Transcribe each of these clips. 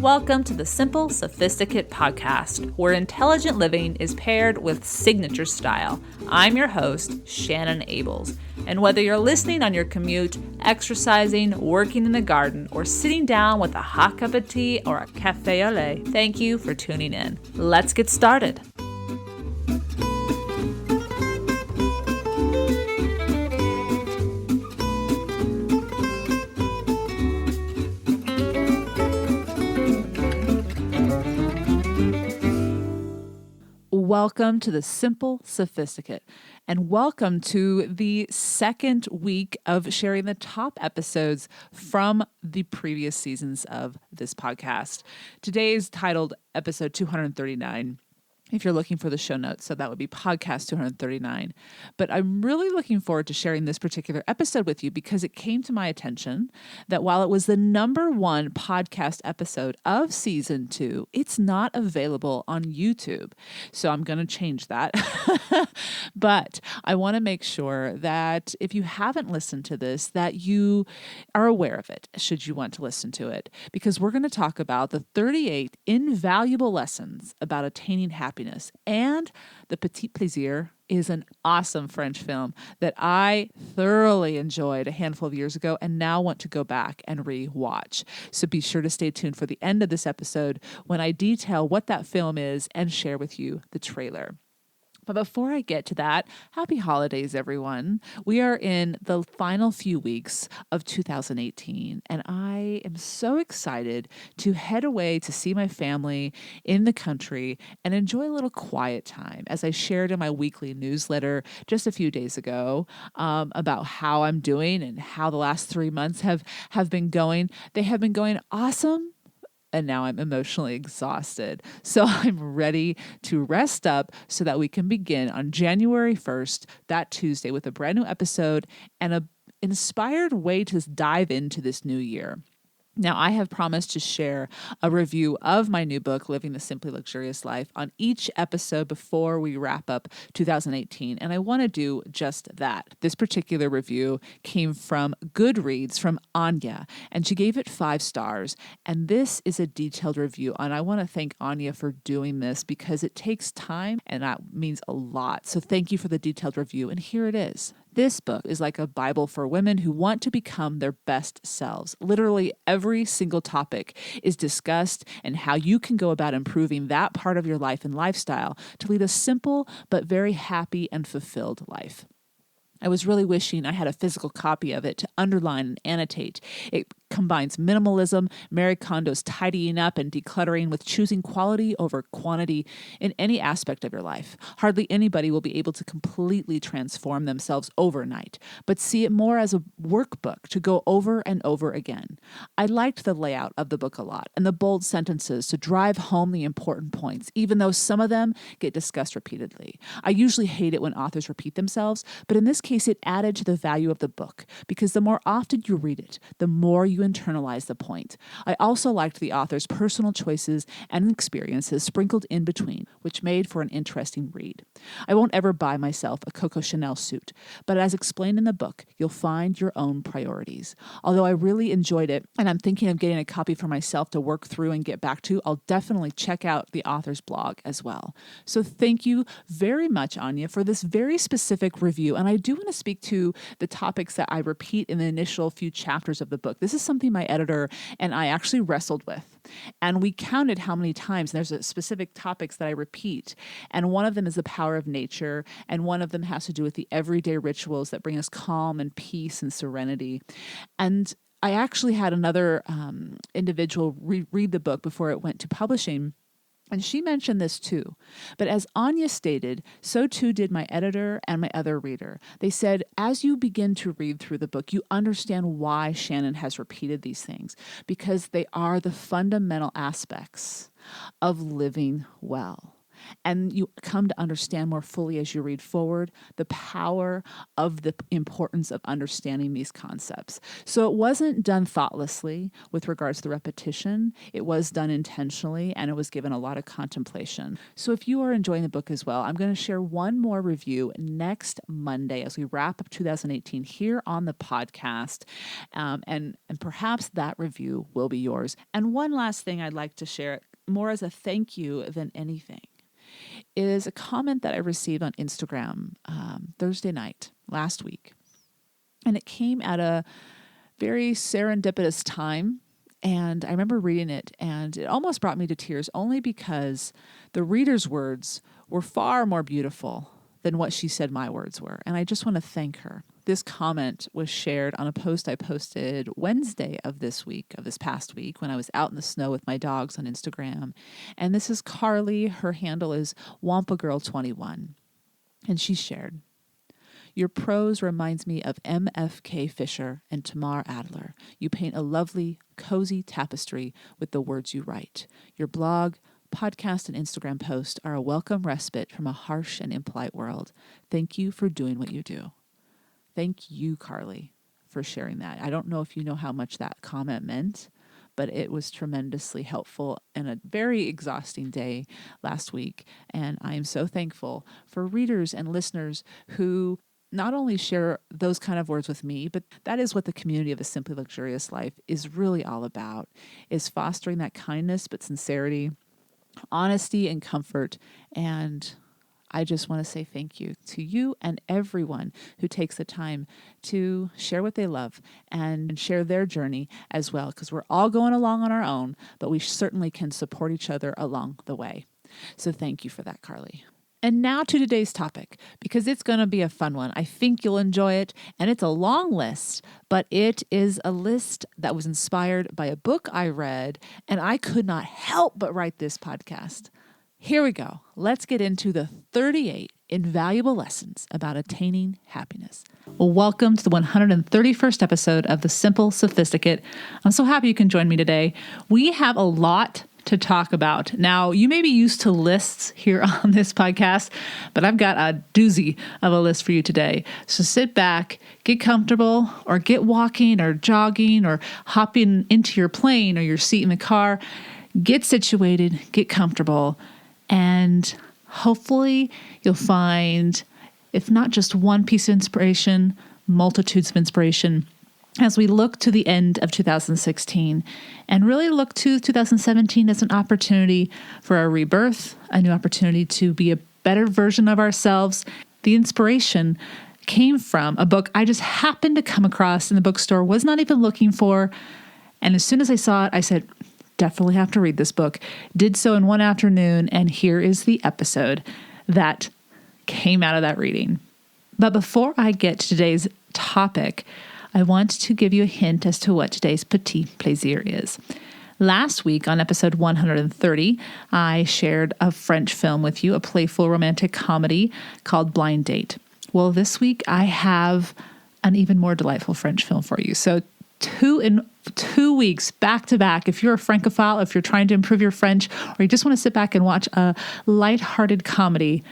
Welcome to the Simple Sophisticate podcast, where intelligent living is paired with signature style. I'm your host, Shannon Ables. And whether you're listening on your commute, exercising, working in the garden, or sitting down with a hot cup of tea or a cafe au lait, thank you for tuning in. Let's get started. Welcome to the Simple Sophisticate, and welcome to the second week of sharing the top episodes from the previous seasons of this podcast. Today is titled episode 239. If you're looking for the show notes, so that would be podcast 239. But I'm really looking forward to sharing this particular episode with you because it came to my attention that while it was the number one podcast episode of season 2, it's not available on YouTube. So I'm going to change that. But I want to make sure that if you haven't listened to this, that you are aware of it, should you want to listen to it, because we're going to talk about the 38 invaluable lessons about attaining happiness. And the Petite Please is an awesome French film that I thoroughly enjoyed a handful of years ago and now want to go back and re-watch. So be sure to stay tuned for the end of this episode when I detail what that film is and share with you the trailer. But before I get to that, happy holidays, everyone. We are in the final few weeks of 2018, and I am so excited to head away to see my family in the country and enjoy a little quiet time, as I shared in my weekly newsletter just a few days ago about how I'm doing and how the last 3 months have been going. They have been going awesome. And now I'm emotionally exhausted. So I'm ready to rest up so that we can begin on January 1st, that Tuesday, with a brand new episode and an inspired way to dive into this new year. Now, I have promised to share a review of my new book, Living the Simply Luxurious Life, on each episode before we wrap up 2018, and I want to do just that. This particular review came from Goodreads from Anya, and she gave it 5 stars, and this is a detailed review, and I want to thank Anya for doing this because it takes time, and that means a lot. So thank you for the detailed review, and here it is. This book is like a Bible for women who want to become their best selves. Literally every single topic is discussed and how you can go about improving that part of your life and lifestyle to lead a simple but very happy and fulfilled life. I was really wishing I had a physical copy of it to underline and annotate. It combines minimalism, Marie Kondo's tidying up and decluttering with choosing quality over quantity in any aspect of your life. Hardly anybody will be able to completely transform themselves overnight, but see it more as a workbook to go over and over again. I liked the layout of the book a lot and the bold sentences to drive home the important points, even though some of them get discussed repeatedly. I usually hate it when authors repeat themselves, but in this case, it added to the value of the book because the more often you read it, the more you internalize the point. I also liked the author's personal choices and experiences sprinkled in between, which made for an interesting read. I won't ever buy myself a Coco Chanel suit, but as explained in the book, you'll find your own priorities. Although I really enjoyed it, and I'm thinking of getting a copy for myself to work through and get back to, I'll definitely check out the author's blog as well. So thank you very much, Anya, for this very specific review, and I do want to speak to the topics that I repeat in the initial few chapters of the book. This is something my editor and I actually wrestled with. And we counted how many times. There's a specific topics that I repeat. And one of them is the power of nature. And one of them has to do with the everyday rituals that bring us calm and peace and serenity. And I actually had another individual read the book before it went to publishing. And she mentioned this too. But as Anya stated, so too did my editor and my other reader. They said, as you begin to read through the book, you understand why Shannon has repeated these things, because they are the fundamental aspects of living well. And you come to understand more fully as you read forward the power of the importance of understanding these concepts. So it wasn't done thoughtlessly with regards to the repetition. It was done intentionally, and it was given a lot of contemplation. So if you are enjoying the book as well, I'm going to share one more review next Monday as we wrap up 2018 here on the podcast. And perhaps that review will be yours. And one last thing I'd like to share, more as a thank you than anything, is a comment that I received on Instagram Thursday night last week. And it came at a very serendipitous time. And I remember reading it, and it almost brought me to tears, only because the reader's words were far more beautiful than what she said my words were. And I just want to thank her. This comment was shared on a post I posted Wednesday of this past week, when I was out in the snow with my dogs on Instagram. And this is Carly. Her handle is WampaGirl21. And she shared, "Your prose reminds me of M.F.K. Fisher and Tamar Adler. You paint a lovely, cozy tapestry with the words you write. Your blog, podcast, and Instagram post are a welcome respite from a harsh and impolite world. Thank you for doing what you do." Thank you, Carly, for sharing that. I don't know if you know how much that comment meant, but it was tremendously helpful in a very exhausting day last week. And I am so thankful for readers and listeners who not only share those kind of words with me, but that is what the community of A Simply Luxurious Life is really all about, is fostering that kindness, but sincerity, honesty, and comfort. And I just want to say thank you to you and everyone who takes the time to share what they love and share their journey as well, because we're all going along on our own, but we certainly can support each other along the way. So thank you for that, Carly. And now to today's topic, because it's going to be a fun one. I think you'll enjoy it, and it's a long list, but it is a list that was inspired by a book I read, and I could not help but write this podcast. Here we go. Let's get into the 38 invaluable lessons about attaining happiness. Well, welcome to the 131st episode of the Simple Sophisticate. I'm so happy you can join me today. We have a lot to talk about. Now, you may be used to lists here on this podcast, but I've got a doozy of a list for you today. So sit back, get comfortable, or get walking or jogging or hopping into your plane or your seat in the car. Get situated, get comfortable, and hopefully you'll find, if not just one piece of inspiration, multitudes of inspiration as we look to the end of 2016 and really look to 2017 as an opportunity for a rebirth, a new opportunity to be a better version of ourselves. The inspiration came from a book I just happened to come across in the bookstore, was not even looking for. And as soon as I saw it, I said, definitely have to read this book. Did so in one afternoon, and here is the episode that came out of that reading. But before I get to today's topic, I want to give you a hint as to what today's Petite Please is. Last week on episode 130, I shared a French film with you, a playful romantic comedy called Blind Date. Well, this week I have an even more delightful French film for you. So 2 weeks back to back, if you're a Francophile, if you're trying to improve your French, or you just want to sit back and watch a lighthearted comedy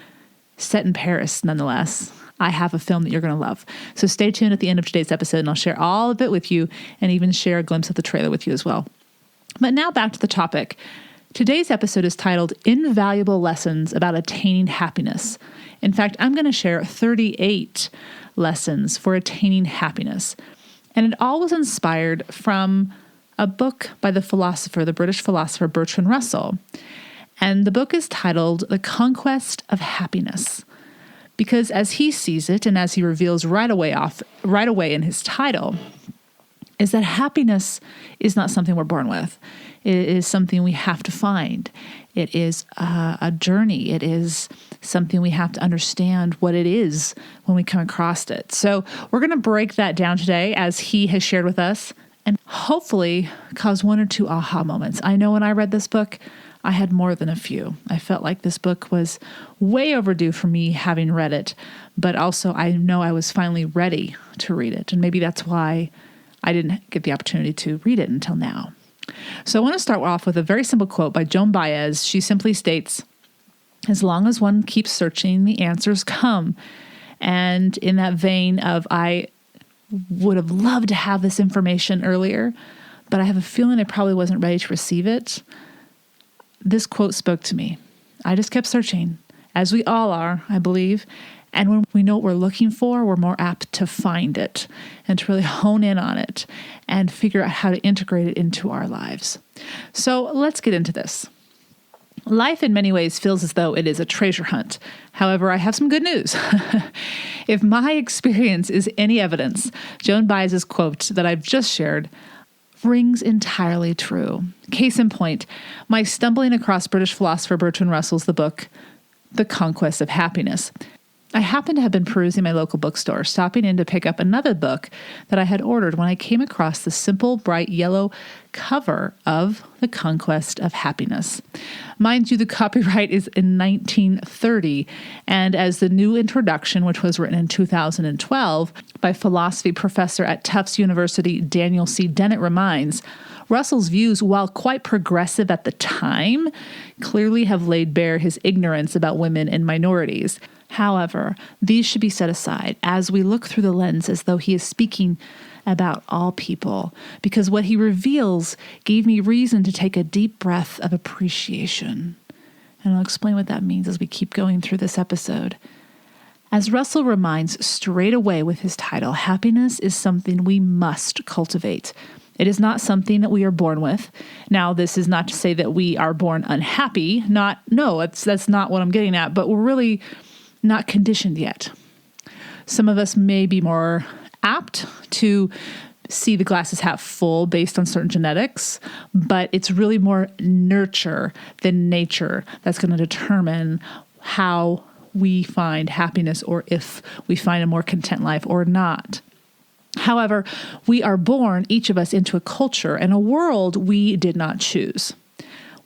set in Paris nonetheless, I have a film that you're going to love. So stay tuned at the end of today's episode, and I'll share all of it with you and even share a glimpse of the trailer with you as well. But now back to the topic. Today's episode is titled Invaluable Lessons About Attaining Happiness. In fact, I'm going to share 38 lessons for attaining happiness. And it all was inspired from a book by the British philosopher Bertrand Russell. And the book is titled The Conquest of Happiness. Because as he sees it, and as he reveals right away in his title, is that happiness is not something we're born with. It is something we have to find. It is a journey. It is something we have to understand what it is when we come across it. So we're going to break that down today as he has shared with us and hopefully cause one or two aha moments. I know when I read this book, I had more than a few. I felt like this book was way overdue for me having read it, but also I know I was finally ready to read it. And maybe that's why I didn't get the opportunity to read it until now. So I want to start off with a very simple quote by Joan Baez. She simply states, As long as one keeps searching, the answers come. And in that vein of, I would have loved to have this information earlier, but I have a feeling I probably wasn't ready to receive it. This quote spoke to me. I just kept searching, as we all are, I believe. And when we know what we're looking for, we're more apt to find it and to really hone in on it and figure out how to integrate it into our lives. So let's get into this. Life in many ways feels as though it is a treasure hunt. However, I have some good news. If my experience is any evidence, Joan Baez's quote that I've just shared rings entirely true. Case in point, my stumbling across British philosopher Bertrand Russell's the book, The Conquest of Happiness. I happened to have been perusing my local bookstore, stopping in to pick up another book that I had ordered when I came across the simple, bright yellow cover of The Conquest of Happiness. Mind you, the copyright is in 1930, and as the new introduction, which was written in 2012 by philosophy professor at Tufts University Daniel C. Dennett reminds, Russell's views, while quite progressive at the time, clearly have laid bare his ignorance about women and minorities. However, these should be set aside as we look through the lens as though he is speaking about all people, because what he reveals gave me reason to take a deep breath of appreciation. And I'll explain what that means as we keep going through this episode. As Russell reminds straight away with his title, happiness is something we must cultivate. It is not something that we are born with. Now, this is not to say that we are born unhappy. That's not what I'm getting at, but we're really not conditioned yet. Some of us may be more apt to see the glass as half full based on certain genetics, but it's really more nurture than nature that's going to determine how we find happiness or if we find a more content life or not. However, we are born, each of us, into a culture and a world we did not choose.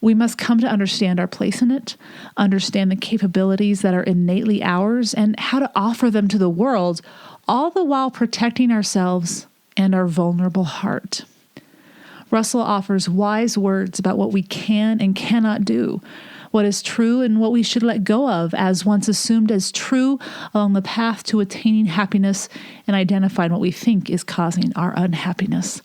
We must come to understand our place in it, understand the capabilities that are innately ours, and how to offer them to the world, all the while protecting ourselves and our vulnerable heart. Russell offers wise words about what we can and cannot do, what is true and what we should let go of as once assumed as true along the path to attaining happiness and identifying what we think is causing our unhappiness.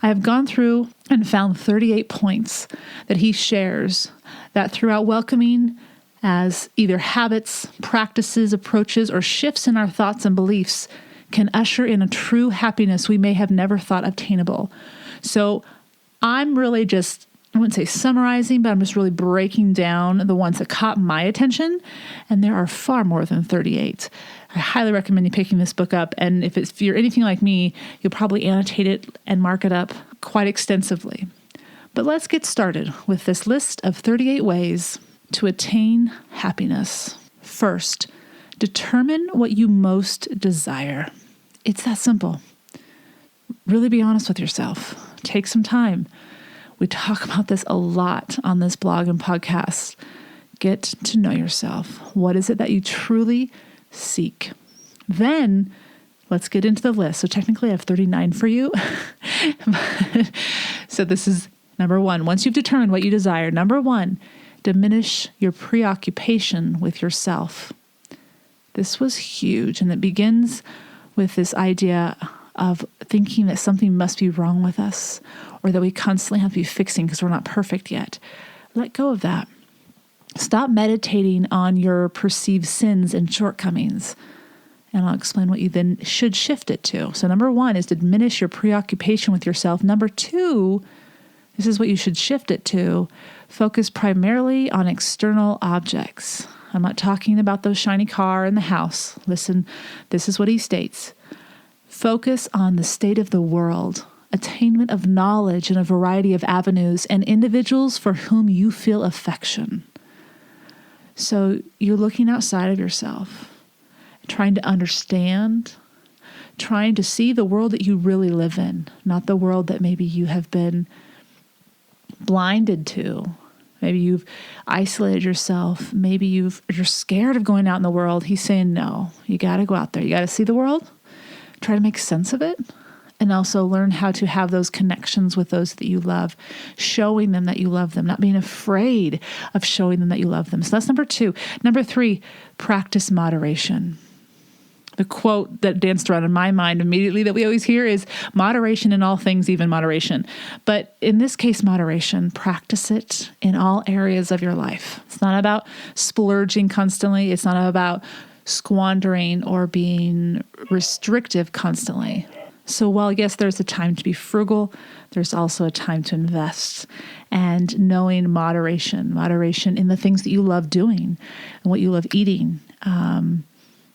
I have gone through and found 38 points that he shares that throughout welcoming as either habits, practices, approaches, or shifts in our thoughts and beliefs can usher in a true happiness we may have never thought obtainable. So I'm really just, I wouldn't say summarizing, but I'm just really breaking down the ones that caught my attention, and there are far more than 38. I highly recommend you picking this book up, and if you're anything like me, you'll probably annotate it and mark it up quite extensively. But let's get started with this list of 38 ways to attain happiness. First, determine what you most desire. It's that simple. Really be honest with yourself. Take some time. We talk about this a lot on this blog and podcast. Get to know yourself. What is it that you truly seek? Then let's get into the list. So technically I have 39 for you. So this is number one. Once you've determined what you desire, number one, diminish your preoccupation with yourself. This was huge, and it begins with this idea of thinking that something must be wrong with us or that we constantly have to be fixing because we're not perfect yet. Let go of that. Stop meditating on your perceived sins and shortcomings. And I'll explain what you then should shift it to. So number one is to diminish your preoccupation with yourself. Number two, this is what you should shift it to. Focus primarily on external objects. I'm not talking about those shiny car in the house. Listen, this is what he states. Focus on the state of the world, attainment of knowledge in a variety of avenues, and individuals for whom you feel affection. So you're looking outside of yourself, trying to understand, trying to see the world that you really live in, not the world that maybe you have been blinded to. Maybe you've isolated yourself. Maybe you're scared of going out in the world. He's saying, no, you got to go out there. You got to see the world, try to make sense of it, And also learn how to have those connections with those that you love, showing them that you love them, not being afraid of showing them that you love them. So that's number 2. Number 3, practice moderation. The quote that danced around in my mind immediately that we always hear is moderation in all things, even moderation. But in this case, moderation, practice it in all areas of your life. It's not about splurging constantly. It's not about squandering or being restrictive constantly. So while, yes, there's a time to be frugal, there's also a time to invest, and knowing moderation in the things that you love doing and what you love eating,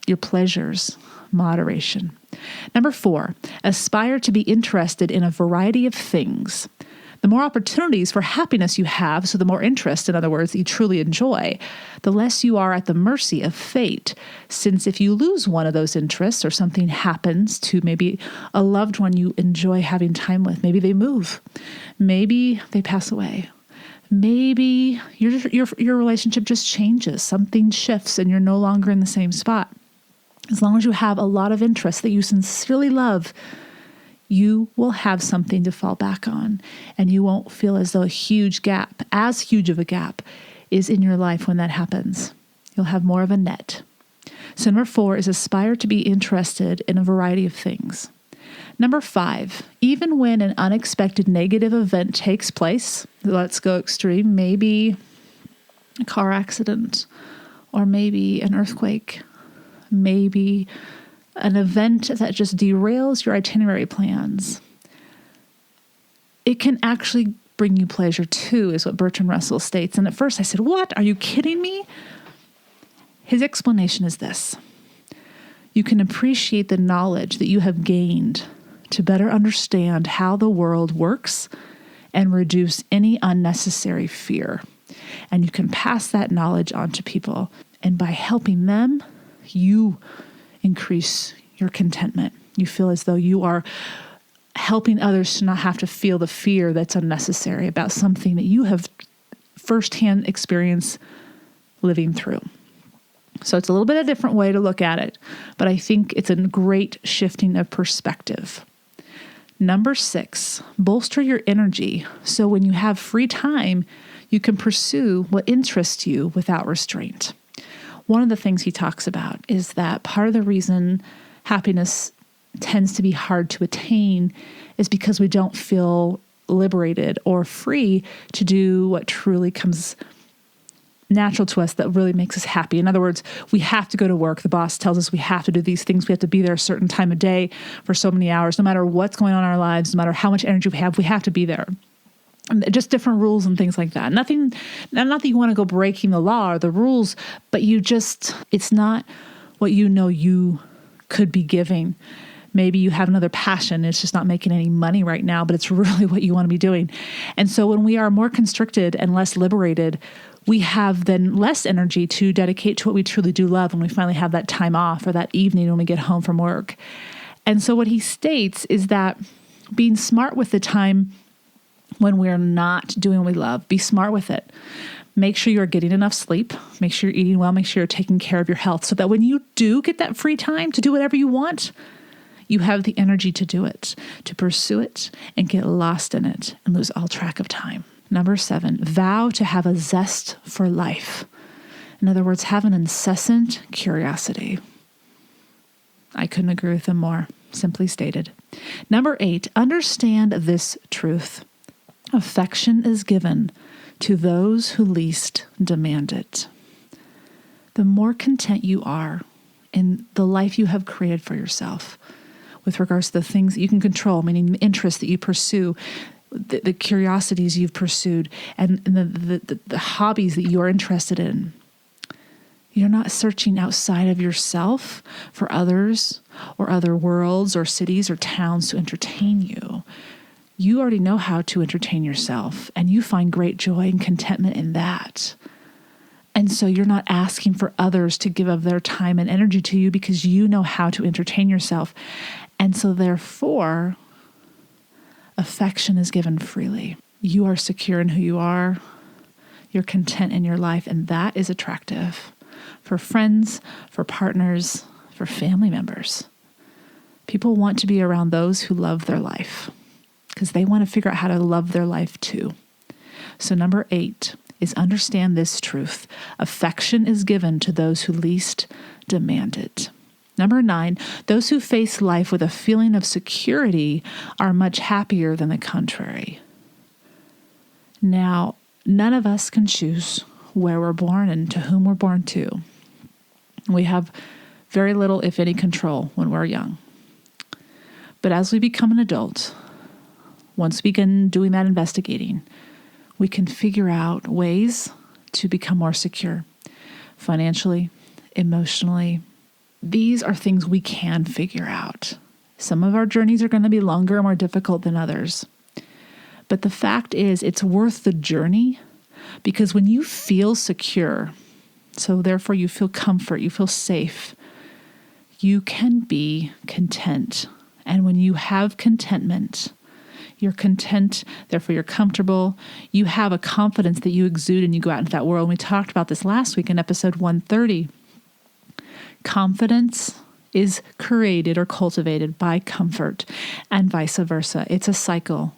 your pleasures, moderation. Number 4, aspire to be interested in a variety of things. The more opportunities for happiness you have, so the more interest, in other words, that you truly enjoy, the less you are at the mercy of fate. Since if you lose one of those interests or something happens to maybe a loved one you enjoy having time with, maybe they move, maybe they pass away, maybe your relationship just changes, something shifts and you're no longer in the same spot. As long as you have a lot of interests that you sincerely love, you will have something to fall back on, and you won't feel as though as huge of a gap is in your life when that happens. You'll have more of a net. So number 4 is aspire to be interested in a variety of things. Number 5, even when an unexpected negative event takes place, let's go extreme, maybe a car accident, or maybe an earthquake, maybe an event that just derails your itinerary plans, it can actually bring you pleasure too, is what Bertrand Russell states. And at first I said, what? Are you kidding me? His explanation is this. You can appreciate the knowledge that you have gained to better understand how the world works and reduce any unnecessary fear. And you can pass that knowledge on to people. And by helping them, you increase your contentment. You feel as though you are helping others to not have to feel the fear that's unnecessary about something that you have firsthand experience living through. So it's a little bit a different way to look at it, but I think it's a great shifting of perspective. Number 6, bolster your energy. So when you have free time, you can pursue what interests you without restraint. One of the things he talks about is that part of the reason happiness tends to be hard to attain is because we don't feel liberated or free to do what truly comes natural to us that really makes us happy. In other words, we have to go to work. The boss tells us we have to do these things. We have to be there a certain time of day for so many hours. No matter what's going on in our lives, no matter how much energy we have to be there. Just different rules and things like that. Not that you want to go breaking the law or the rules, but it's not what you could be giving. Maybe you have another passion. It's just not making any money right now, but it's really what you want to be doing. And so when we are more constricted and less liberated, we have then less energy to dedicate to what we truly do love when we finally have that time off or that evening when we get home from work. And so what he states is that being smart with the time when we're not doing what we love, be smart with it. Make sure you're getting enough sleep. Make sure you're eating well. Make sure you're taking care of your health so that when you do get that free time to do whatever you want, you have the energy to do it, to pursue it, and get lost in it and lose all track of time. Number 7, vow to have a zest for life. In other words, have an incessant curiosity. I couldn't agree with him more, simply stated. Number 8, understand this truth. Affection is given to those who least demand it. The more content you are in the life you have created for yourself, with regards to the things that you can control, meaning the interests that you pursue, the curiosities you've pursued, and the hobbies that you are interested in. You're not searching outside of yourself for others or other worlds or cities or towns to entertain you. You already know how to entertain yourself, and you find great joy and contentment in that. And so you're not asking for others to give of their time and energy to you because you know how to entertain yourself. And so therefore, affection is given freely. You are secure in who you are. You're content in your life, and that is attractive for friends, for partners, for family members. People want to be around those who love their life because they want to figure out how to love their life too. So number 8 is understand this truth. Affection is given to those who least demand it. Number 9, those who face life with a feeling of security are much happier than the contrary. Now, none of us can choose where we're born and to whom we're born to. We have very little, if any, control when we're young. But as we become an adult, once we begin doing that investigating, we can figure out ways to become more secure financially, emotionally. These are things we can figure out. Some of our journeys are going to be longer and more difficult than others. But the fact is, it's worth the journey because when you feel secure, so therefore you feel comfort, you feel safe, you can be content. And when you have contentment, you're content, therefore you're comfortable. You have a confidence that you exude and you go out into that world. And we talked about this last week in episode 130. Confidence is created or cultivated by comfort and vice versa. It's a cycle.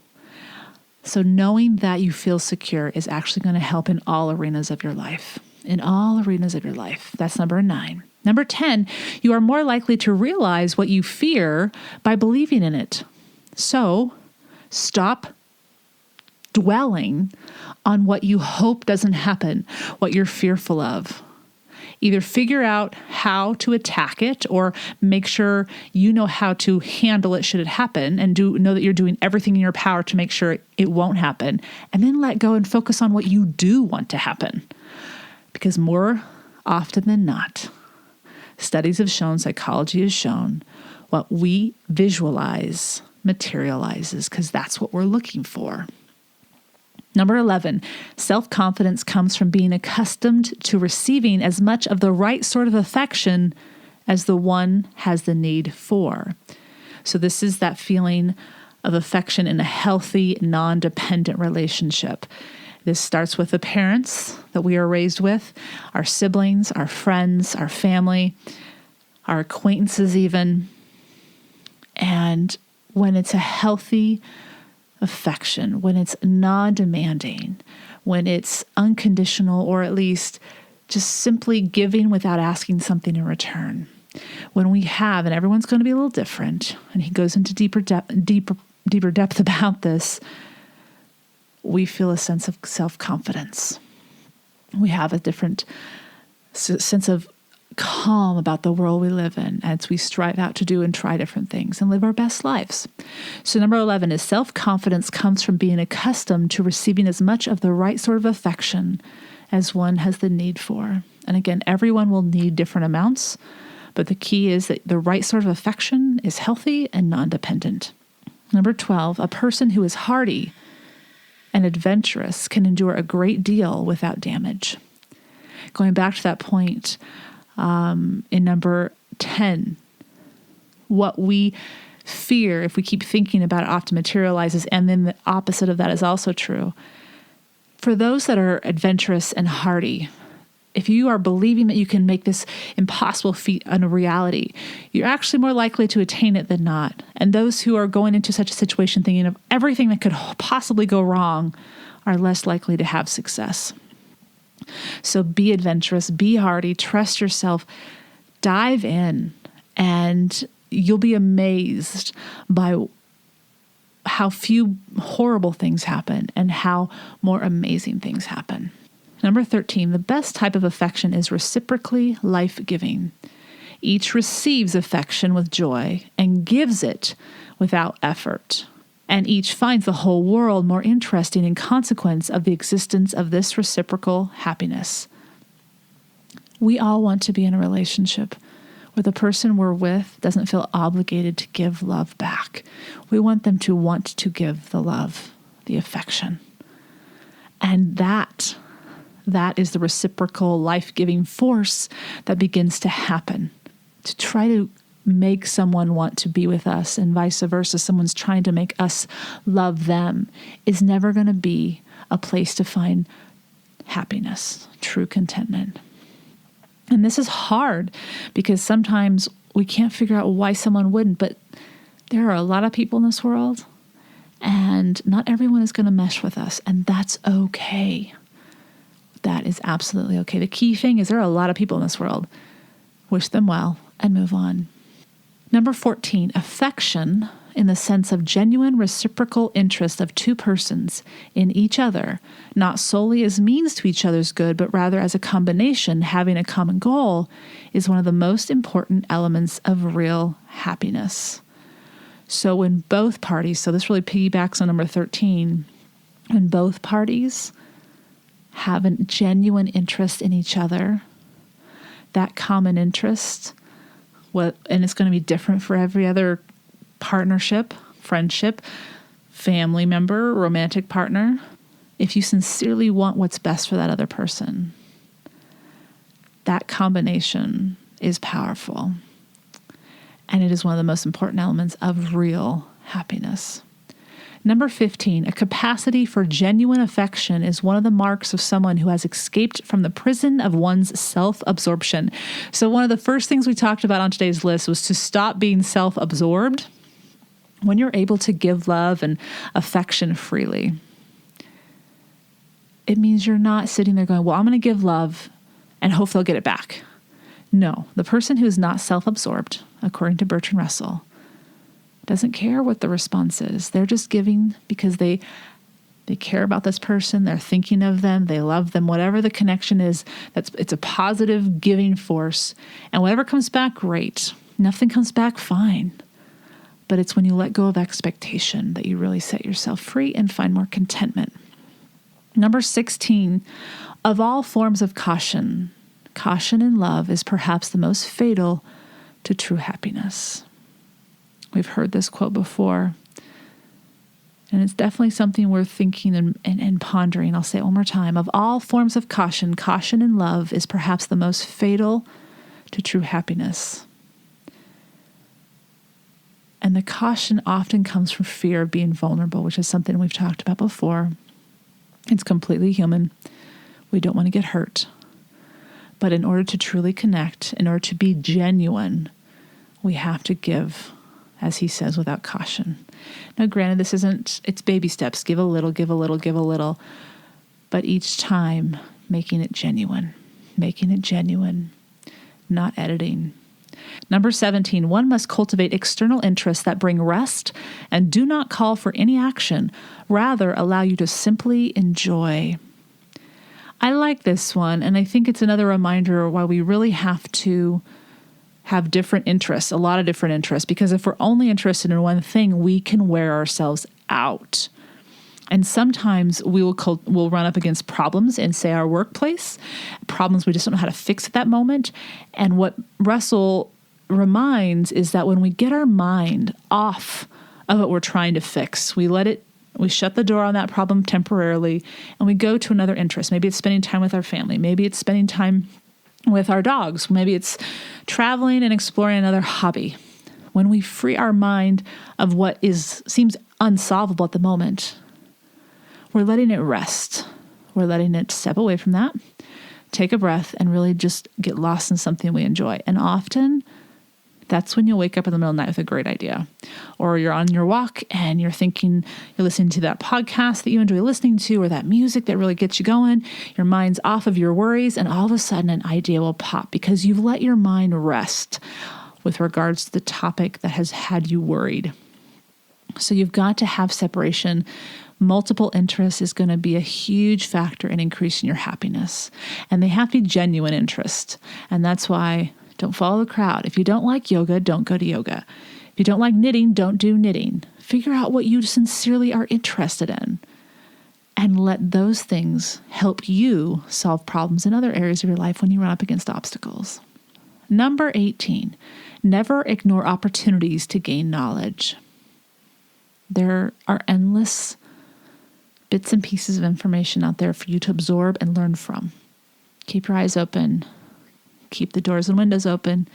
So knowing that you feel secure is actually going to help in all arenas of your life. In all arenas of your life. That's number 9. Number 10, you are more likely to realize what you fear by believing in it. So stop dwelling on what you hope doesn't happen, what you're fearful of. Either figure out how to attack it or make sure you know how to handle it should it happen and know that you're doing everything in your power to make sure it won't happen. And then let go and focus on what you do want to happen. Because more often than not, studies have shown, psychology has shown, what we visualize materializes because that's what we're looking for. Number 11, self-confidence comes from being accustomed to receiving as much of the right sort of affection as the one has the need for. So this is that feeling of affection in a healthy, non-dependent relationship. This starts with the parents that we are raised with, our siblings, our friends, our family, our acquaintances even. And when it's a healthy affection, when it's non-demanding, when it's unconditional or at least just simply giving without asking something in return. When we have, and everyone's going to be a little different, and he goes into deeper depth about this, we feel a sense of self-confidence. We have a different sense of calm about the world we live in as we strive out to do and try different things and live our best lives. So number 11 is self-confidence comes from being accustomed to receiving as much of the right sort of affection as one has the need for. And again, everyone will need different amounts, but the key is that the right sort of affection is healthy and non-dependent. Number 12, a person who is hardy and adventurous can endure a great deal without damage. Going back to that point, in number 10, what we fear, if we keep thinking about it, often materializes, and then the opposite of that is also true. For those that are adventurous and hardy, if you are believing that you can make this impossible feat a reality, you're actually more likely to attain it than not. And those who are going into such a situation thinking of everything that could possibly go wrong are less likely to have success. So be adventurous, be hardy, trust yourself, dive in, and you'll be amazed by how few horrible things happen and how more amazing things happen. Number 13, the best type of affection is reciprocally life-giving. Each receives affection with joy and gives it without effort. And each finds the whole world more interesting in consequence of the existence of this reciprocal happiness. We all want to be in a relationship where the person we're with doesn't feel obligated to give love back. We want them to want to give the love, the affection. And that is the reciprocal life-giving force that begins to happen. To try to make someone want to be with us and vice versa, someone's trying to make us love them, is never going to be a place to find happiness, true contentment. And this is hard because sometimes we can't figure out why someone wouldn't, but there are a lot of people in this world and not everyone is going to mesh with us, and that's okay. That is absolutely okay. The key thing is there are a lot of people in this world. Wish them well and move on. Number 14, affection in the sense of genuine reciprocal interest of two persons in each other, not solely as means to each other's good, but rather as a combination having a common goal, is one of the most important elements of real happiness. So when both parties, so this really piggybacks on number 13, when both parties have a genuine interest in each other, that common interest, and it's going to be different for every other partnership, friendship, family member, romantic partner. If you sincerely want what's best for that other person, that combination is powerful. And it is one of the most important elements of real happiness. Number 15, a capacity for genuine affection is one of the marks of someone who has escaped from the prison of one's self-absorption. So one of the first things we talked about on today's list was to stop being self-absorbed. When you're able to give love and affection freely, it means you're not sitting there going, well, I'm going to give love and hope they'll get it back. No, the person who is not self-absorbed, according to Bertrand Russell, doesn't care what the response is. They're just giving because they care about this person. They're thinking of them. They love them. Whatever the connection is, it's a positive giving force. And whatever comes back, great. Nothing comes back, fine. But it's when you let go of expectation that you really set yourself free and find more contentment. Number 16, of all forms of caution in love is perhaps the most fatal to true happiness. We've heard this quote before, and it's definitely something worth thinking and pondering. I'll say it one more time. Of all forms of caution in love is perhaps the most fatal to true happiness. And the caution often comes from fear of being vulnerable, which is something we've talked about before. It's completely human. We don't want to get hurt. But in order to truly connect, in order to be genuine, we have to give, as he says, without caution. Now, granted, it's baby steps. Give a little, give a little, give a little. But each time, making it genuine, not editing. Number 17, one must cultivate external interests that bring rest and do not call for any action, rather allow you to simply enjoy. I like this one, and I think it's another reminder why we really have to have different interests, a lot of different interests, because if we're only interested in one thing, we can wear ourselves out. And sometimes we'll run up against problems in, say, our workplace, problems we just don't know how to fix at that moment. And what Russell reminds is that when we get our mind off of what we're trying to fix, we shut the door on that problem temporarily, and we go to another interest. Maybe it's spending time with our family. Maybe it's spending time with our dogs. Maybe it's traveling and exploring another hobby. When we free our mind of what seems unsolvable at the moment, we're letting it rest. We're letting it step away from that, take a breath, and really just get lost in something we enjoy. And often, that's when you'll wake up in the middle of the night with a great idea. Or you're on your walk and you're listening to that podcast that you enjoy listening to, or that music that really gets you going. Your mind's off of your worries, and all of a sudden an idea will pop because you've let your mind rest with regards to the topic that has had you worried. So you've got to have separation. Multiple interests is going to be a huge factor in increasing your happiness. And they have to be genuine interest. And that's why don't follow the crowd. If you don't like yoga, don't go to yoga. If you don't like knitting, don't do knitting. Figure out what you sincerely are interested in and let those things help you solve problems in other areas of your life when you run up against obstacles. Number 18, never ignore opportunities to gain knowledge. There are endless bits and pieces of information out there for you to absorb and learn from. Keep your eyes open. Keep the doors and windows open,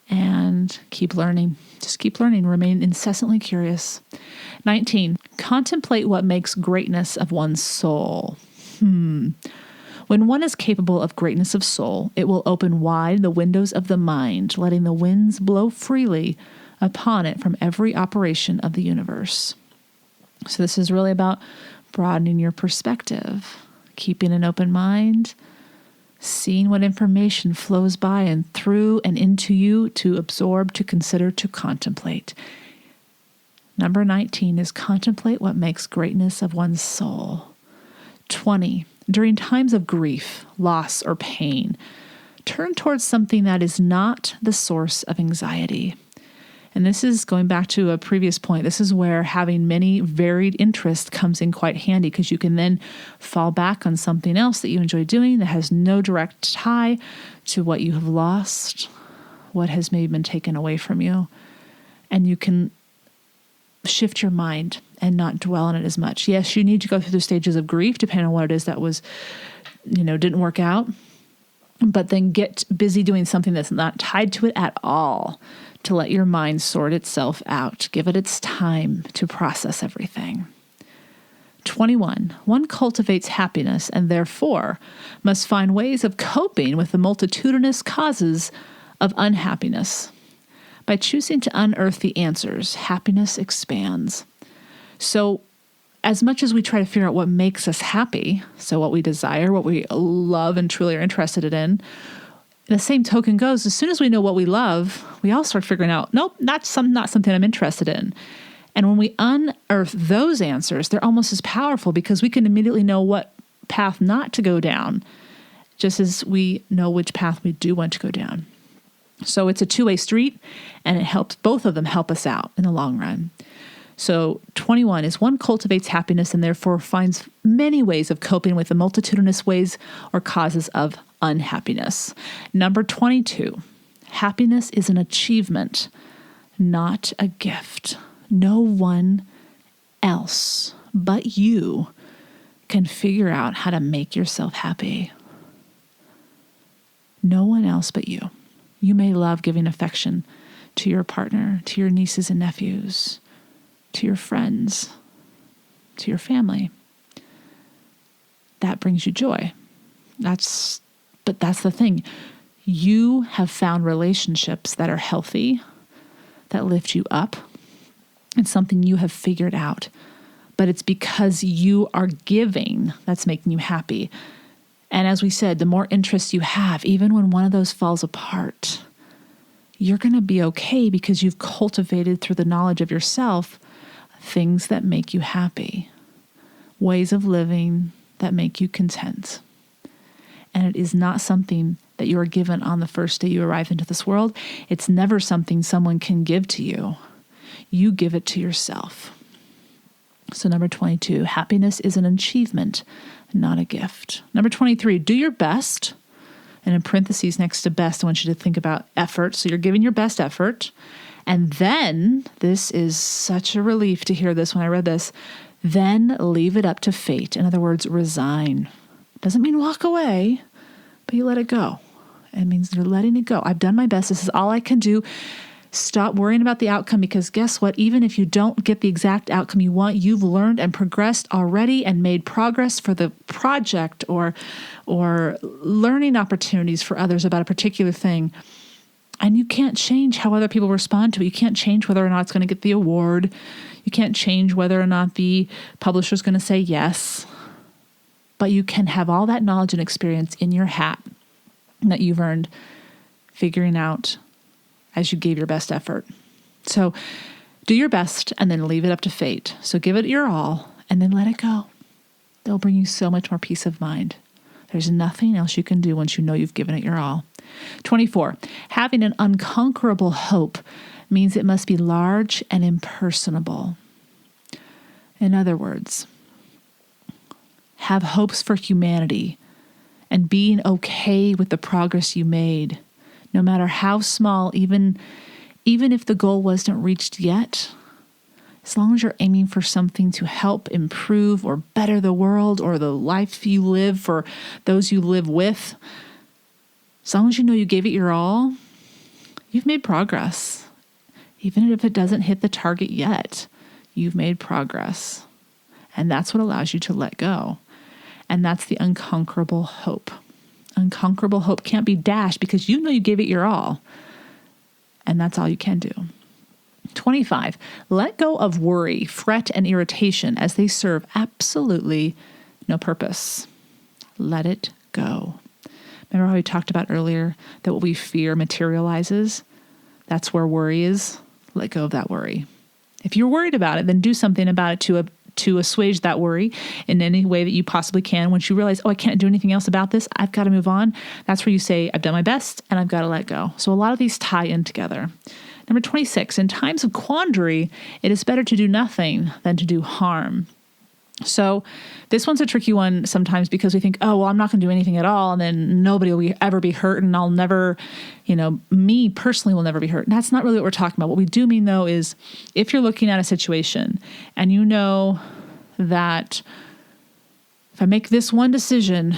and keep learning. Just keep learning. Remain incessantly curious. 19, contemplate what makes greatness of one's soul. When one is capable of greatness of soul, it will open wide the windows of the mind, letting the winds blow freely upon it from every operation of the universe. So this is really about broadening your perspective, keeping an open mind, seeing what information flows by and through and into you to absorb, to consider, to contemplate. Number 19 is contemplate what makes greatness of one's soul. 20, during times of grief, loss, or pain, turn towards something that is not the source of anxiety. And this is going back to a previous point. This is where having many varied interests comes in quite handy, because you can then fall back on something else that you enjoy doing that has no direct tie to what you have lost, what has maybe been taken away from you. And you can shift your mind and not dwell on it as much. Yes, you need to go through the stages of grief, depending on what it is that was, didn't work out. But then get busy doing something that's not tied to it at all, to let your mind sort itself out. Give it its time to process everything. 21, one cultivates happiness and therefore must find ways of coping with the multitudinous causes of unhappiness. By choosing to unearth the answers, happiness expands. So as much as we try to figure out what makes us happy, so what we desire, what we love and truly are interested in, the same token goes, as soon as we know what we love, we all start figuring out, nope, not something I'm interested in. And when we unearth those answers, they're almost as powerful, because we can immediately know what path not to go down, just as we know which path we do want to go down. So it's a two-way street, and it helps, both of them help us out in the long run. So 21 is one cultivates happiness and therefore finds many ways of coping with the multitudinous ways or causes of unhappiness. Number 22, happiness is an achievement, not a gift. No one else but you can figure out how to make yourself happy. No one else but you. You may love giving affection to your partner, to your nieces and nephews, to your friends, to your family. That brings you joy. But that's the thing. You have found relationships that are healthy, that lift you up. It's something you have figured out. But it's because you are giving that's making you happy. And as we said, the more interests you have, even when one of those falls apart, you're going to be okay, because you've cultivated through the knowledge of yourself things that make you happy, ways of living that make you content. And it is not something that you are given on the first day you arrive into this world. It's never something someone can give to you. You give it to yourself. So number 22, happiness is an achievement, not a gift. Number 23, do your best. And in parentheses next to best, I want you to think about effort. So you're giving your best effort. And then, this is such a relief to hear this when I read this, then leave it up to fate. In other words, resign. Doesn't mean walk away, but you let it go. It means you're letting it go. I've done my best. This is all I can do. Stop worrying about the outcome, because guess what? Even if you don't get the exact outcome you want, you've learned and progressed already and made progress for the project or learning opportunities for others about a particular thing. And you can't change how other people respond to it. You can't change whether or not it's going to get the award. You can't change whether or not the publisher is going to say yes. But you can have all that knowledge and experience in your hat that you've earned figuring out as you gave your best effort. So do your best and then leave it up to fate. So give it your all and then let it go. They'll bring you so much more peace of mind. There's nothing else you can do once you know you've given it your all. 24, having an unconquerable hope means it must be large and impersonable. In other words, have hopes for humanity and being okay with the progress you made, no matter how small, even if the goal wasn't reached yet. As long as you're aiming for something to help improve or better the world or the life you live for those you live with, as long as you know you gave it your all, you've made progress. Even if it doesn't hit the target yet, you've made progress. And that's what allows you to let go. And that's the unconquerable hope. Unconquerable hope can't be dashed because you know you gave it your all. And that's all you can do. 25, let go of worry, fret, and irritation as they serve absolutely no purpose. Let it go. Remember how we talked about earlier that what we fear materializes? That's where worry is. Let go of that worry. If you're worried about it, then do something about it to assuage that worry in any way that you possibly can. Once you realize, I can't do anything else about this, I've got to move on. That's where you say, I've done my best and I've got to let go. So a lot of these tie in together. Number 26, in times of quandary, it is better to do nothing than to do harm. So this one's a tricky one sometimes because we think, I'm not going to do anything at all. And then nobody will ever be hurt. And I'll never, me personally will never be hurt. And that's not really what we're talking about. What we do mean though is if you're looking at a situation and you know that if I make this one decision,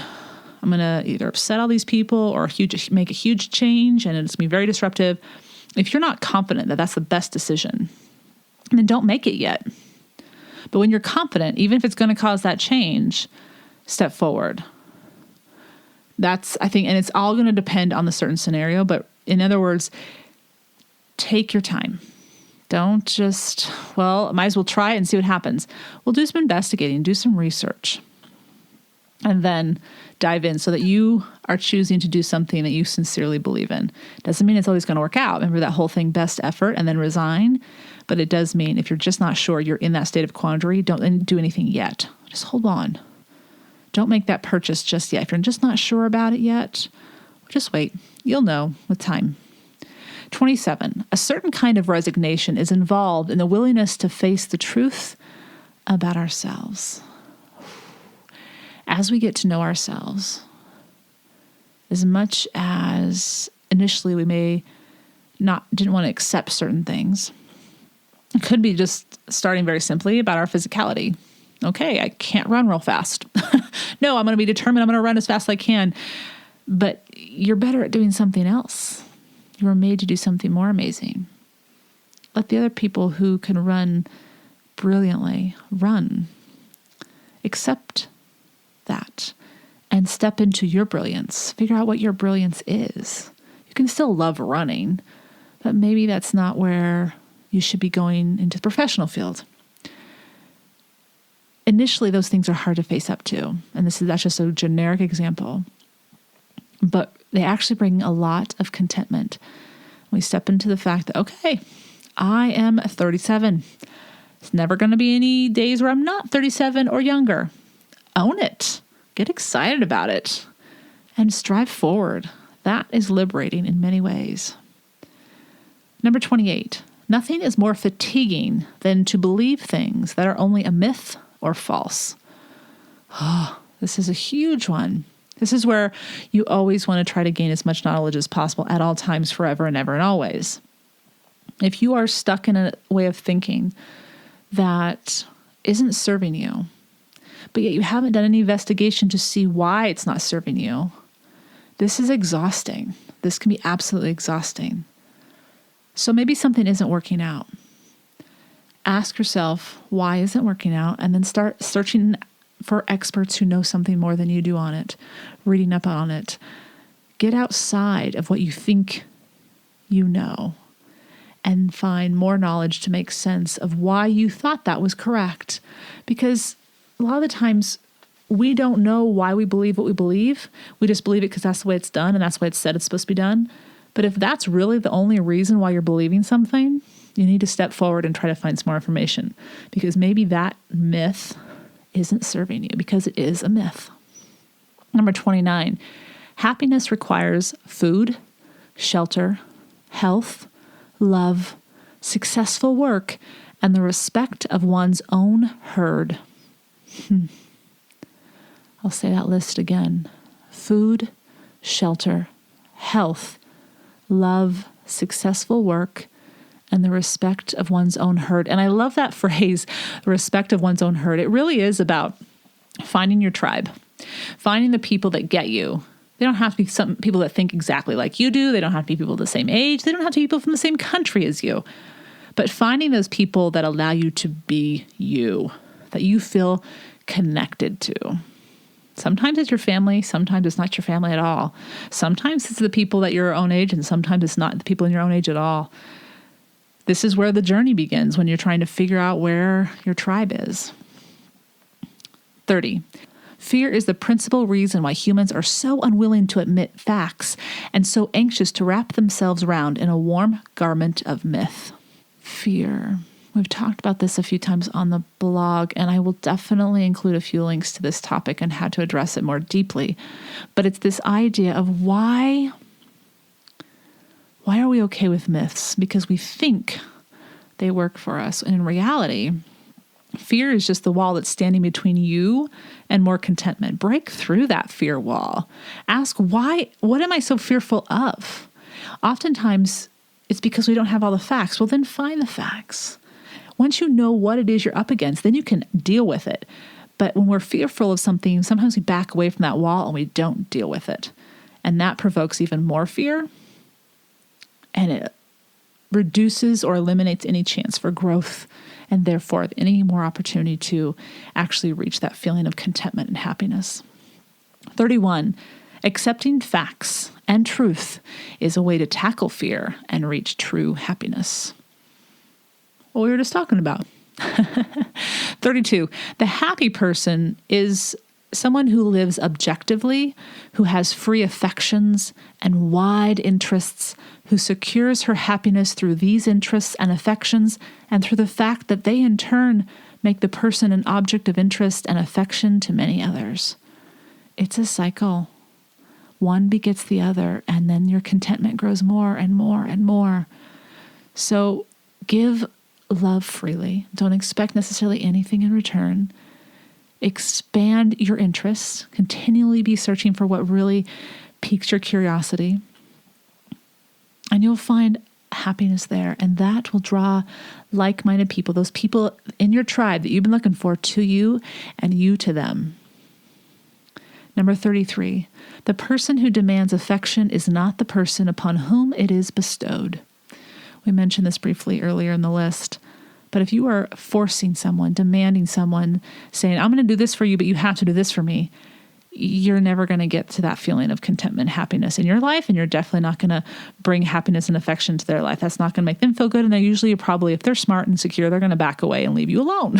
I'm going to either upset all these people or make a huge change and it's going to be very disruptive. If you're not confident that that's the best decision, then don't make it yet. But when you're confident, even if it's going to cause that change, step forward. That's, I think, and it's all going to depend on the certain scenario. But in other words, take your time. Don't just, might as well try it and see what happens. Well, do some investigating, do some research, and then dive in so that you are choosing to do something that you sincerely believe in. Doesn't mean it's always going to work out. Remember that whole thing, best effort and then resign. But it does mean if you're just not sure, you're in that state of quandary, don't do anything yet. Just hold on. Don't make that purchase just yet. If you're just not sure about it yet, just wait. You'll know with time. 27, a certain kind of resignation is involved in the willingness to face the truth about ourselves. As we get to know ourselves, as much as initially we didn't want to accept certain things, it could be just starting very simply about our physicality. Okay, I can't run real fast. No, I'm going to be determined. I'm going to run as fast as I can. But you're better at doing something else. You were made to do something more amazing. Let the other people who can run brilliantly run. Accept that and step into your brilliance. Figure out what your brilliance is. You can still love running, but maybe that's not where you should be going into the professional field. Initially, those things are hard to face up to. And that's just a generic example. But they actually bring a lot of contentment. We step into the fact that, okay, I am 37. It's never going to be any days where I'm not 37 or younger. Own it. Get excited about it. And strive forward. That is liberating in many ways. Number 28. Nothing is more fatiguing than to believe things that are only a myth or false. Oh, this is a huge one. This is where you always want to try to gain as much knowledge as possible at all times, forever and ever and always. If you are stuck in a way of thinking that isn't serving you, but yet you haven't done any investigation to see why it's not serving you, this is exhausting. This can be absolutely exhausting. So maybe something isn't working out. Ask yourself, why isn't it working out? And then start searching for experts who know something more than you do on it, reading up on it. Get outside of what you think you know and find more knowledge to make sense of why you thought that was correct. Because a lot of the times we don't know why we believe what we believe. We just believe it because that's the way it's done and that's the way it's said it's supposed to be done. But if that's really the only reason why you're believing something, you need to step forward and try to find some more information, because maybe that myth isn't serving you because it is a myth. Number 29, happiness requires food, shelter, health, love, successful work, and the respect of one's own herd. I'll say that list again. Food, shelter, health, love, successful work, and the respect of one's own herd. And I love that phrase, the respect of one's own herd. It really is about finding your tribe, finding the people that get you. They don't have to be some people that think exactly like you do. They don't have to be people the same age. They don't have to be people from the same country as you. But finding those people that allow you to be you, that you feel connected to. Sometimes it's your family. Sometimes it's not your family at all. Sometimes it's the people that your own age, and sometimes it's not the people in your own age at all. This is where the journey begins when you're trying to figure out where your tribe is. 30. Fear is the principal reason why humans are so unwilling to admit facts and so anxious to wrap themselves around in a warm garment of myth. Fear. We've talked about this a few times on the blog, and I will definitely include a few links to this topic and how to address it more deeply. But it's this idea of why are we okay with myths? Because we think they work for us. And in reality, fear is just the wall that's standing between you and more contentment. Break through that fear wall. Ask why, what am I so fearful of? Oftentimes, it's because we don't have all the facts. Well, then find the facts. Once you know what it is you're up against, then you can deal with it. But when we're fearful of something, sometimes we back away from that wall and we don't deal with it. And that provokes even more fear. And it reduces or eliminates any chance for growth and therefore any more opportunity to actually reach that feeling of contentment and happiness. 31, accepting facts and truth is a way to tackle fear and reach true happiness. What we were just talking about. 32, the happy person is someone who lives objectively, who has free affections and wide interests, who secures her happiness through these interests and affections and through the fact that they in turn make the person an object of interest and affection to many others. It's a cycle. One begets the other, and then your contentment grows more and more and more. So give love freely. Don't expect necessarily anything in return. Expand your interests. Continually be searching for what really piques your curiosity. And you'll find happiness there. And that will draw like-minded people, those people in your tribe that you've been looking for, to you and you to them. Number 33, the person who demands affection is not the person upon whom it is bestowed. We mentioned this briefly earlier in the list. But if you are forcing someone, demanding someone, saying, I'm going to do this for you, but you have to do this for me, you're never going to get to that feeling of contentment, happiness in your life, and you're definitely not going to bring happiness and affection to their life. That's not going to make them feel good, and they're usually probably, if they're smart and secure, they're going to back away and leave you alone.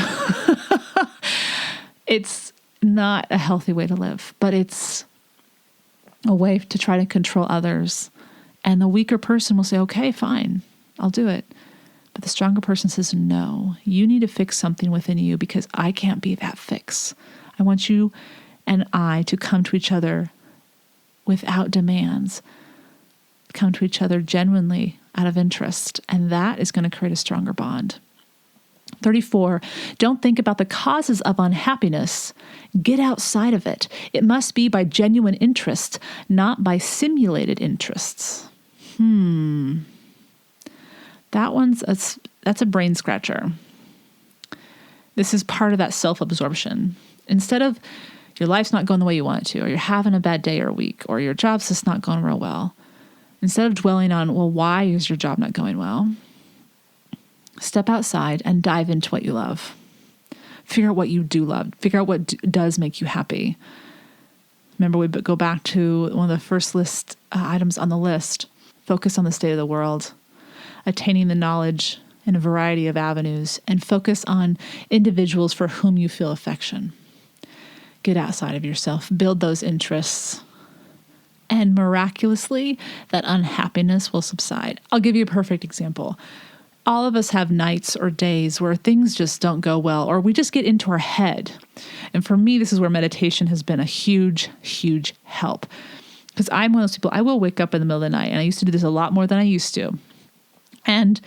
It's not a healthy way to live, but it's a way to try to control others. And the weaker person will say, okay, fine, I'll do it. But the stronger person says, no, you need to fix something within you because I can't be that fix. I want you and I to come to each other without demands, come to each other genuinely out of interest. And that is going to create a stronger bond. 34, don't think about the causes of unhappiness. Get outside of it. It must be by genuine interest, not by simulated interests. That's a brain scratcher. This is part of that self-absorption. Instead of your life's not going the way you want it to, or you're having a bad day or week, or your job's just not going real well, instead of dwelling on, well, why is your job not going well? Step outside and dive into what you love. Figure out what you do love. Figure out what does make you happy. Remember, we go back to one of the first items on the list. Focus on the state of the world, attaining the knowledge in a variety of avenues, and focus on individuals for whom you feel affection. Get outside of yourself. Build those interests. And miraculously, that unhappiness will subside. I'll give you a perfect example. All of us have nights or days where things just don't go well, or we just get into our head. And for me, this is where meditation has been a huge, huge help. Because I'm one of those people, I will wake up in the middle of the night, and I used to do this a lot more than I used to. And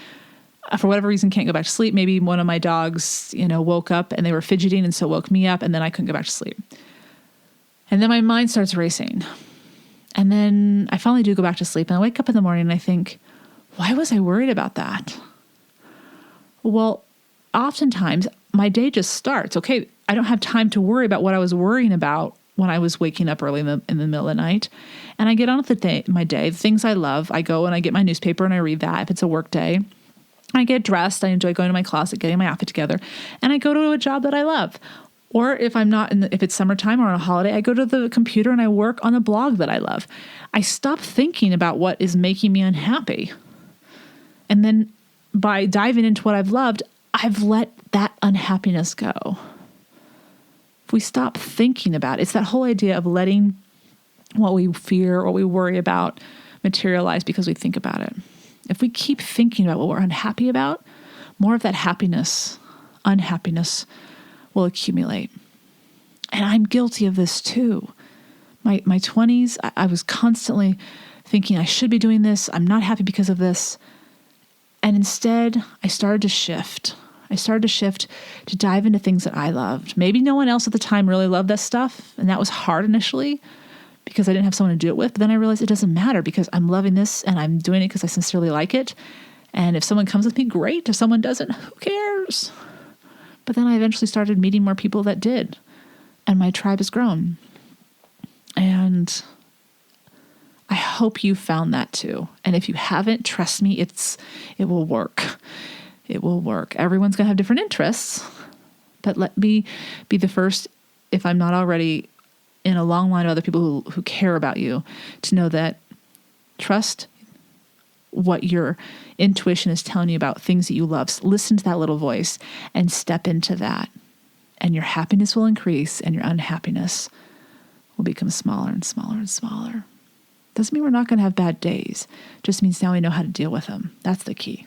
for whatever reason, can't go back to sleep. Maybe one of my dogs, woke up and they were fidgeting, and so woke me up, and then I couldn't go back to sleep. And then my mind starts racing. And then I finally do go back to sleep, and I wake up in the morning and I think, why was I worried about that? Well, oftentimes my day just starts. Okay, I don't have time to worry about what I was worrying about when I was waking up early in the middle of the night. And I get on with my day, the things I love. I go and I get my newspaper and I read that if it's a work day. I get dressed. I enjoy going to my closet, getting my outfit together. And I go to a job that I love. Or if I'm not if it's summertime or on a holiday, I go to the computer and I work on a blog that I love. I stop thinking about what is making me unhappy. And then by diving into what I've loved, I've let that unhappiness go. If we stop thinking about it, it's that whole idea of letting what we fear or we worry about materialize because we think about it. If we keep thinking about what we're unhappy about, more of that unhappiness will accumulate. And I'm guilty of this too. My 20s, I was constantly thinking I should be doing this. I'm not happy because of this. And instead, I started to shift. To dive into things that I loved. Maybe no one else at the time really loved that stuff. And that was hard initially because I didn't have someone to do it with. But then I realized it doesn't matter because I'm loving this and I'm doing it because I sincerely like it. And if someone comes with me, great. If someone doesn't, who cares? But then I eventually started meeting more people that did. And my tribe has grown. And I hope you found that too. And if you haven't, trust me, it will work. It will work. Everyone's going to have different interests. But let me be the first, if I'm not already in a long line of other people who care about you, to know that trust what your intuition is telling you about things that you love. Listen to that little voice and step into that. And your happiness will increase and your unhappiness will become smaller and smaller and smaller. Doesn't mean we're not going to have bad days. Just means now we know how to deal with them. That's the key.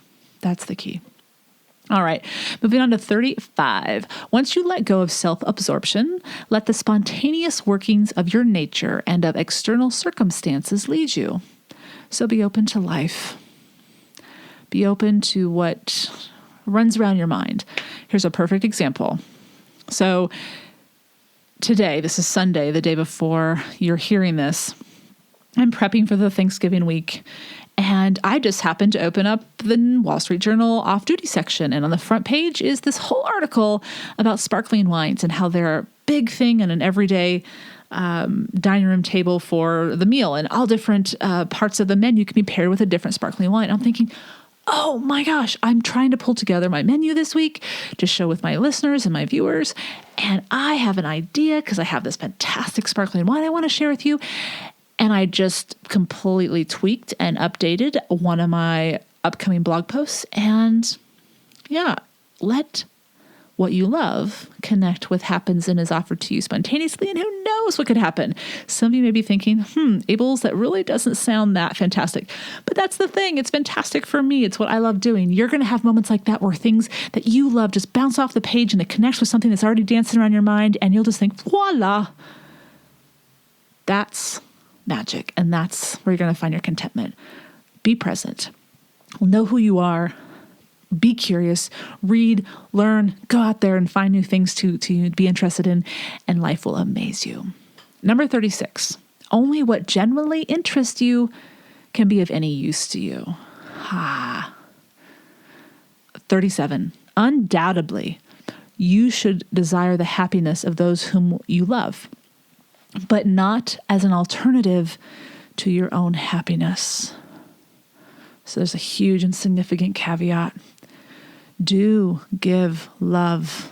All right, moving on to 35. Once you let go of self-absorption, let the spontaneous workings of your nature and of external circumstances lead you. So be open to life. Be open to what runs around your mind. Here's a perfect example. So today, this is Sunday, the day before you're hearing this, I'm prepping for the Thanksgiving week. And I just happened to open up the Wall Street Journal off-duty section. And on the front page is this whole article about sparkling wines and how they're a big thing and an everyday dining room table for the meal. And all different parts of the menu can be paired with a different sparkling wine. I'm thinking, oh my gosh, I'm trying to pull together my menu this week to share with my listeners and my viewers. And I have an idea because I have this fantastic sparkling wine I want to share with you. And I just completely tweaked and updated one of my upcoming blog posts. And yeah, let what you love connect with happens and is offered to you spontaneously. And who knows what could happen? Some of you may be thinking, Ables, that really doesn't sound that fantastic. But that's the thing. It's fantastic for me. It's what I love doing. You're going to have moments like that where things that you love just bounce off the page and it connects with something that's already dancing around your mind. And you'll just think, voila, that's magic. And that's where you're going to find your contentment. Be present. Know who you are. Be curious. Read, learn, go out there and find new things to be interested in, and life will amaze you. Number 36. Only what genuinely interests you can be of any use to you. 37. Undoubtedly, you should desire the happiness of those whom you love, but not as an alternative to your own happiness. So there's a huge and significant caveat. Do give love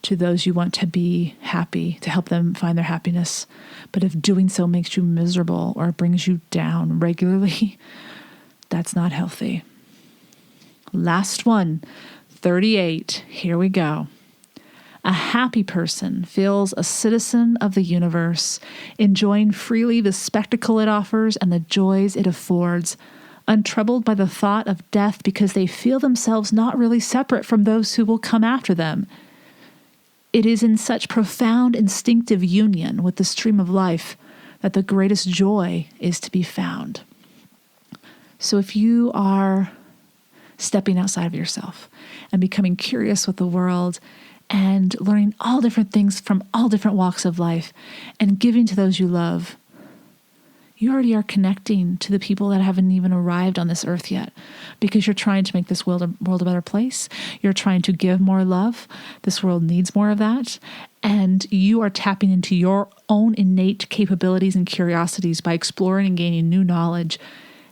to those you want to be happy, to help them find their happiness. But if doing so makes you miserable or brings you down regularly, that's not healthy. Last one, 38. Here we go. A happy person feels a citizen of the universe, enjoying freely the spectacle it offers and the joys it affords, untroubled by the thought of death because they feel themselves not really separate from those who will come after them. It is in such profound instinctive union with the stream of life that the greatest joy is to be found. So if you are stepping outside of yourself and becoming curious with the world and learning all different things from all different walks of life and giving to those you love, you already are connecting to the people that haven't even arrived on this earth yet, because you're trying to make this world a better place. You're trying to give more love. This world needs more of that. And you are tapping into your own innate capabilities and curiosities by exploring and gaining new knowledge.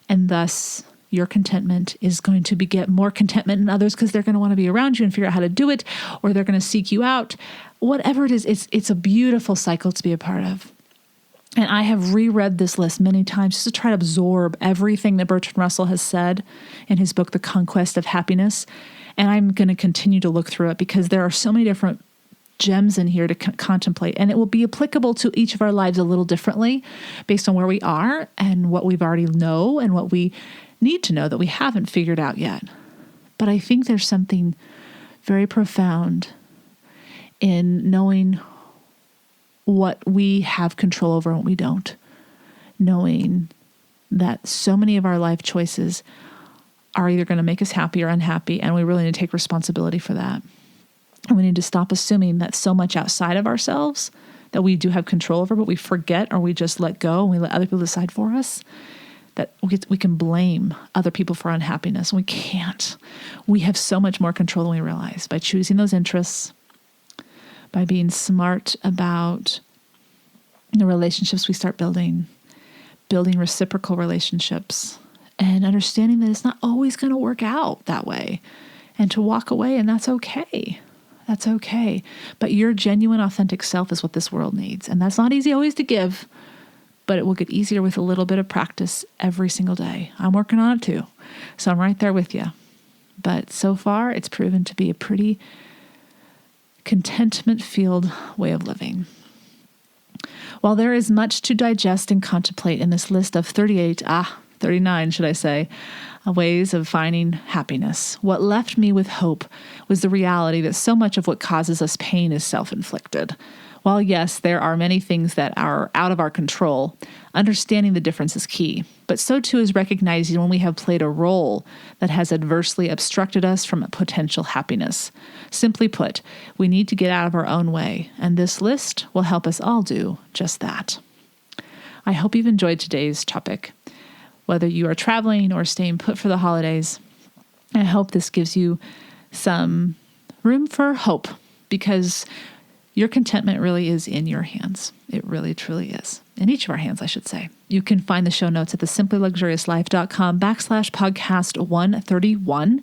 And thus, your contentment is going to beget more contentment in others because they're going to want to be around you and figure out how to do it, or they're going to seek you out. Whatever it is, it's a beautiful cycle to be a part of. And I have reread this list many times just to try to absorb everything that Bertrand Russell has said in his book, The Conquest of Happiness. And I'm going to continue to look through it because there are so many different gems in here to contemplate. And it will be applicable to each of our lives a little differently based on where we are and what we've already know and what we need to know that we haven't figured out yet. But I think there's something very profound in knowing what we have control over and what we don't. Knowing that so many of our life choices are either going to make us happy or unhappy, and we really need to take responsibility for that. And we need to stop assuming that so much outside of ourselves that we do have control over, but we forget or we just let go and we let other people decide for us, that we can blame other people for unhappiness. We can't. We have so much more control than we realize by choosing those interests, by being smart about the relationships we start building reciprocal relationships, and understanding that it's not always going to work out that way, and to walk away, and that's okay. That's okay. But your genuine, authentic self is what this world needs. And that's not easy always to give, but it will get easier with a little bit of practice every single day. I'm working on it too. So I'm right there with you. But so far, it's proven to be a pretty contentment-filled way of living. While there is much to digest and contemplate in this list of 39, should I say, ways of finding happiness, what left me with hope was the reality that so much of what causes us pain is self-inflicted. While yes, there are many things that are out of our control, understanding the difference is key. But so too is recognizing when we have played a role that has adversely obstructed us from potential happiness. Simply put, we need to get out of our own way, and this list will help us all do just that. I hope you've enjoyed today's topic. Whether you are traveling or staying put for the holidays, I hope this gives you some room for hope, because your contentment really is in your hands. It really, truly is. In each of our hands, I should say. You can find the show notes at thesimplyluxuriouslife.com/podcast131.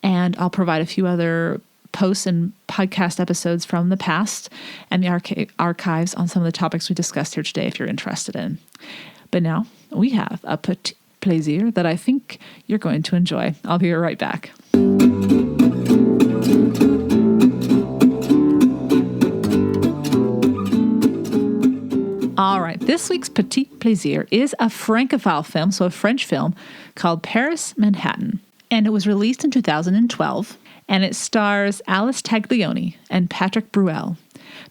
And I'll provide a few other posts and podcast episodes from the past and the archives on some of the topics we discussed here today if you're interested in. But now we have a Petite Please that I think you're going to enjoy. I'll be right back. All right, this week's Petite Please is a Francophile film, so a French film, called Paris, Manhattan. And it was released in 2012, and it stars Alice Taglioni and Patrick Bruel.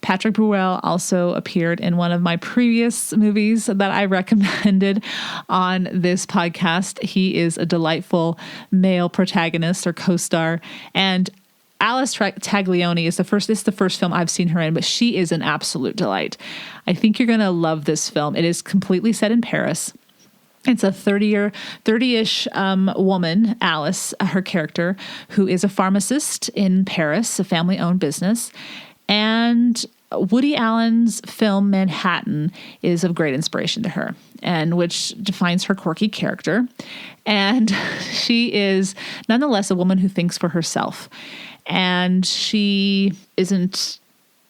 Patrick Bruel also appeared in one of my previous movies that I recommended on this podcast. He is a delightful male protagonist or co-star, and Alice Taglioni is the first film I've seen her in, but she is an absolute delight. I think you're going to love this film. It is completely set in Paris. It's a 30-ish woman, Alice, her character, who is a pharmacist in Paris, a family-owned business. And Woody Allen's film Manhattan is of great inspiration to her, and which defines her quirky character. And she is nonetheless a woman who thinks for herself. And she isn't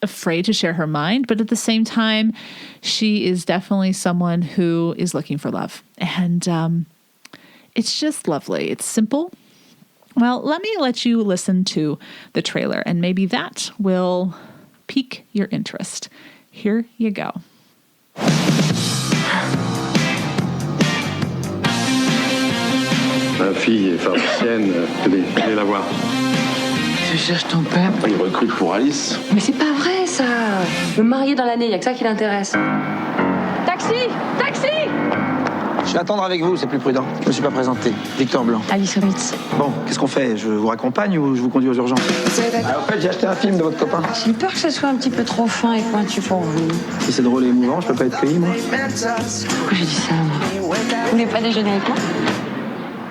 afraid to share her mind, but at the same time, she is definitely someone who is looking for love. And it's just lovely. It's simple. Well, let you listen to the trailer, and maybe that will pique your interest. Here you go. Ma fille est pharmacienne. Tenez, allez la voir. Tu cherches ton père? Il recrute pour Alice. Mais c'est pas vrai, ça. Me marier dans l'année, y a que ça qui l'intéresse. Taxi! Taxi! Je vais attendre avec vous, c'est plus prudent. Je me suis pas présenté. Victor Blanc. Alice Ritz. Bon, qu'est-ce qu'on fait? Je vous raccompagne ou je vous conduis aux urgences? En fait, j'ai acheté un film de votre copain. J'ai peur que ce soit un petit peu trop fin et pointu pour vous. Si c'est drôle et émouvant, je peux pas être cueilli, moi. Pourquoi j'ai dit ça, moi? Vous voulez pas déjeuner avec moi?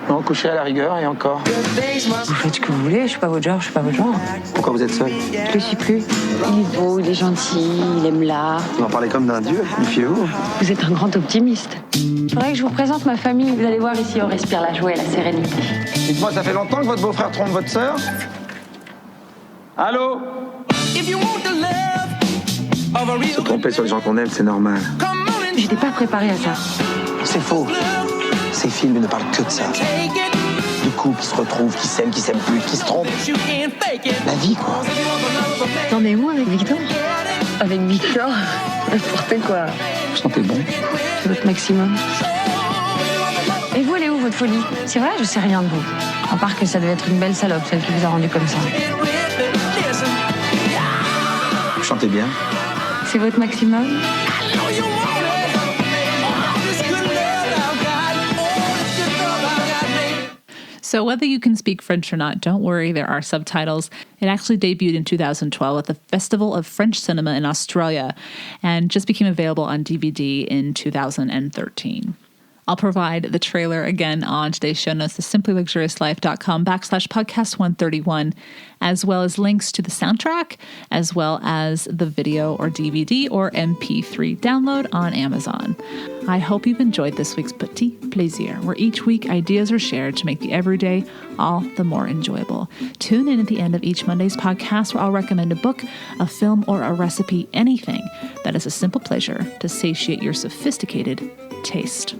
Non, coucher à la rigueur et encore. Vous faites ce que vous voulez, je suis pas votre genre, je suis pas votre genre. Pourquoi vous êtes seul? Je le suis plus. Il est beau, il est gentil, il aime l'art. Vous en parlez comme d'un dieu, méfiez-vous. Vous êtes un grand optimiste. Faudrait que je vous présente ma famille. Vous allez voir ici, on respire la joie et la sérénité. Dites-moi, ça fait longtemps que votre beau-frère trompe votre sœur? Allô? Se tromper sur les gens qu'on aime, c'est normal. J'étais pas préparée à ça. C'est faux. Ces films ne parlent que de ça. De couples qui se retrouvent, qui s'aiment plus, qui se trompent. La vie, quoi. T'en es où avec Victor? Avec Victor? N'importe quoi. Vous sentez bon? C'est votre maximum. Et vous, elle est où, votre folie? C'est vrai, je sais rien de vous. À part que ça devait être une belle salope, celle qui vous a rendu comme ça. Vous chantez bien? C'est votre maximum? So whether you can speak French or not, don't worry, there are subtitles. It actually debuted in 2012 at the Festival of French Cinema in Australia and just became available on DVD in 2013. I'll provide the trailer again on today's show notes, the simplyluxuriouslife.com/podcast 131, as well as links to the soundtrack, as well as the video or DVD or MP3 download on Amazon. I hope you've enjoyed this week's Petite Please, where each week ideas are shared to make the everyday all the more enjoyable. Tune in at the end of each Monday's podcast where I'll recommend a book, a film, or a recipe, anything that is a simple pleasure to satiate your sophisticated taste.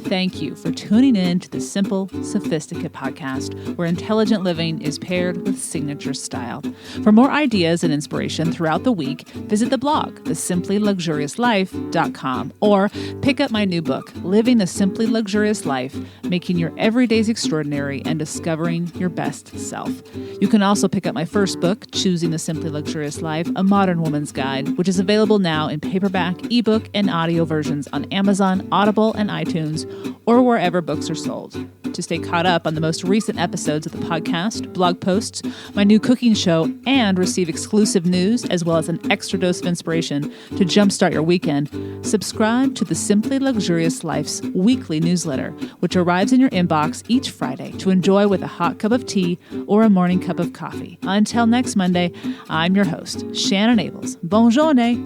Thank you for tuning in to the Simple Sophisticate podcast, where intelligent living is paired with signature style. For more ideas and inspiration throughout the week, visit the blog, thesimplyluxuriouslife.com, or pick up my new book, Living the Simply Luxurious Life, Making Your Everydays Extraordinary and Discovering Your Best Self. You can also pick up my first book, Choosing the Simply Luxurious Life, A Modern Woman's Guide, which is available now in paperback, ebook, and audio versions on Amazon, Audible, and iTunes, or wherever books are sold. To stay caught up on the most recent episodes of the podcast, blog posts, my new cooking show, and receive exclusive news as well as an extra dose of inspiration to jumpstart your weekend, subscribe to the Simply Luxurious Life's weekly newsletter, which arrives in your inbox each Friday to enjoy with a hot cup of tea or a morning cup of coffee. Until next Monday, I'm your host, Shannon Ables. Bonne journée!